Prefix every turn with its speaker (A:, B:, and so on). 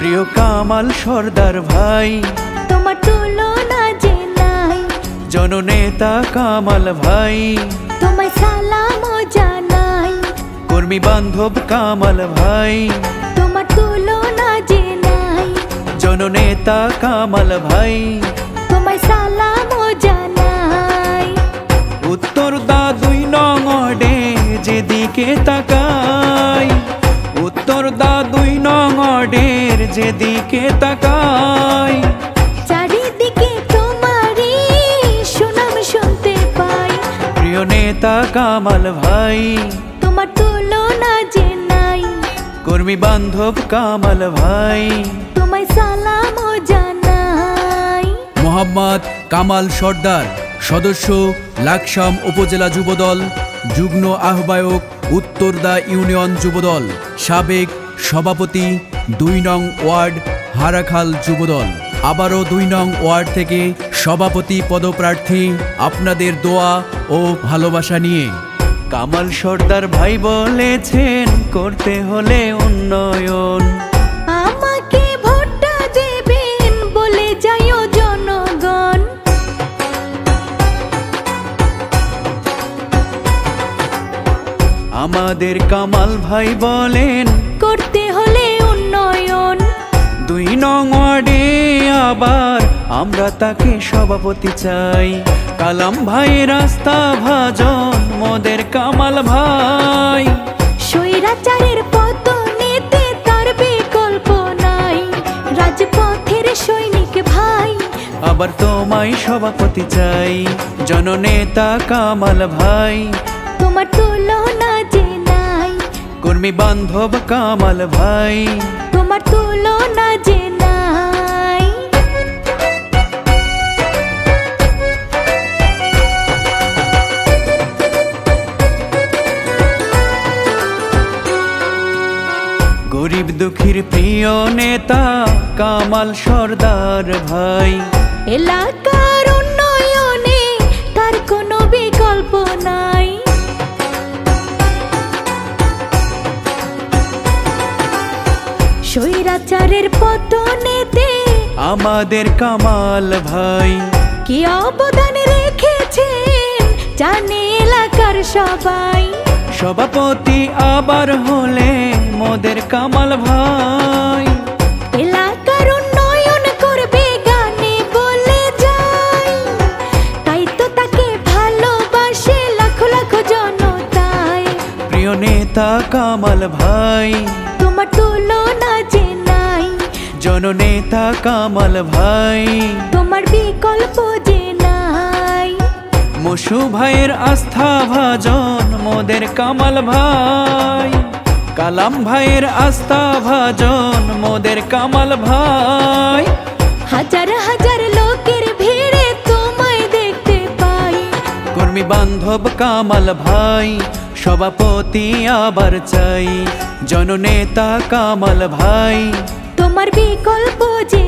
A: প্রিয় কামাল সর্দার ভাই,
B: তোমার তুলনা যে নাই।
A: জননেতা কামাল ভাই,
B: তোমায় সালাম জানাই।
A: কর্মী বান্ধব কামাল ভাই,
B: তোমার তুলনা যে নাই।
A: জননেতা কামাল ভাই,
B: তোমায় সালাম জানাই।
A: উত্তর দা ২ নং ওয়ার্ডে যেদিকে তাকাই, উত্তর দা ২ নং ওয়ার্ডের যেদিকে তাকাই,
B: চারিদিকে তোমারই সুনাম শুনতে পাই।
A: প্রিয় নেতা কামাল ভাই,
B: তোমার তুলনা যে নাই।
A: কর্মী বান্ধব কামাল ভাই,
B: তোমায় সালাম জানাই।
C: মোহাম্মদ কামাল সর্দার, সদস্য লাকসাম উপজেলা যুবদল, যুগ্ম আহ্বায়ক উত্তরদা ইউনিয়ন যুবদল, সাবেক সভাপতি ২ নং ওয়ার্ড হারাখাল যুবদল। আবারও ২ নং ওয়ার্ড থেকে সভাপতি পদপ্রার্থী, আপনাদের দোয়া ও ভালোবাসা নিয়ে।
A: কামাল সর্দার ভাই বলেছেন করতে হলে উন্নয়ন,
B: আমাকে ভোটটা দেবেন বলে যাইও জনগণ।
A: আমাদের কামাল ভাই বলেন
B: করতে হলে উন্নয়ন।
A: ২ নং ওয়ার্ডে আবার আমরা তাকে সভাপতি চাই। কালাম ভাই রাস্তা ভাজন মোদের কামাল ভাই,
B: স্বৈরাচারের পতনেতে তার বিকল্প নাই। রাজপথের সৈনিক ভাই,
A: আবার তোমায় সভাপতি চাই। জননেতা কামাল ভাই,
B: তোমার তুলনা যে নাই।
A: কর্মী বান্ধব কামাল ভাই,
B: তোমার তুলনা যে নাই।
A: গরিব দুঃখীর প্রিয় নেতা কামাল সর্দার ভাই,
B: এলাকার উন্নয়নে তার কোনো বিকল্প নাই। স্বৈরাচারের পতনেতে
A: আমাদের কামাল ভাই,
B: কি অবদান রেখেছেন জানে এলাকার সবাই।
A: সভাপতি আবার হলে মোদের কামাল ভাই,
B: এলাকার উন্নয়ন করবে গানে বলে যায়। তাই তো তাকে ভালোবাসে লাখ লাখ জনতায়।
A: প্রিয় নেতা কামাল ভাই,
B: তোমার তুলনা যে নাই।
A: জননেতা কামাল ভাই,
B: তোমার বিকল্প যে নাই।
A: মশু ভাইয়ের আস্থা ভাজন মোদের কামাল ভাই, কালাম ভাইয়ের আস্থা ভাজন মোদের কামাল ভাই,
B: হাজার হাজার লোকের ভিড়ে তোমায় দেখতে পাই।
A: কর্মী বান্ধব কামাল ভাই, সভাপতি আবার চাই। জননেতা কামাল ভাই,
B: তোমার বিকল্প যে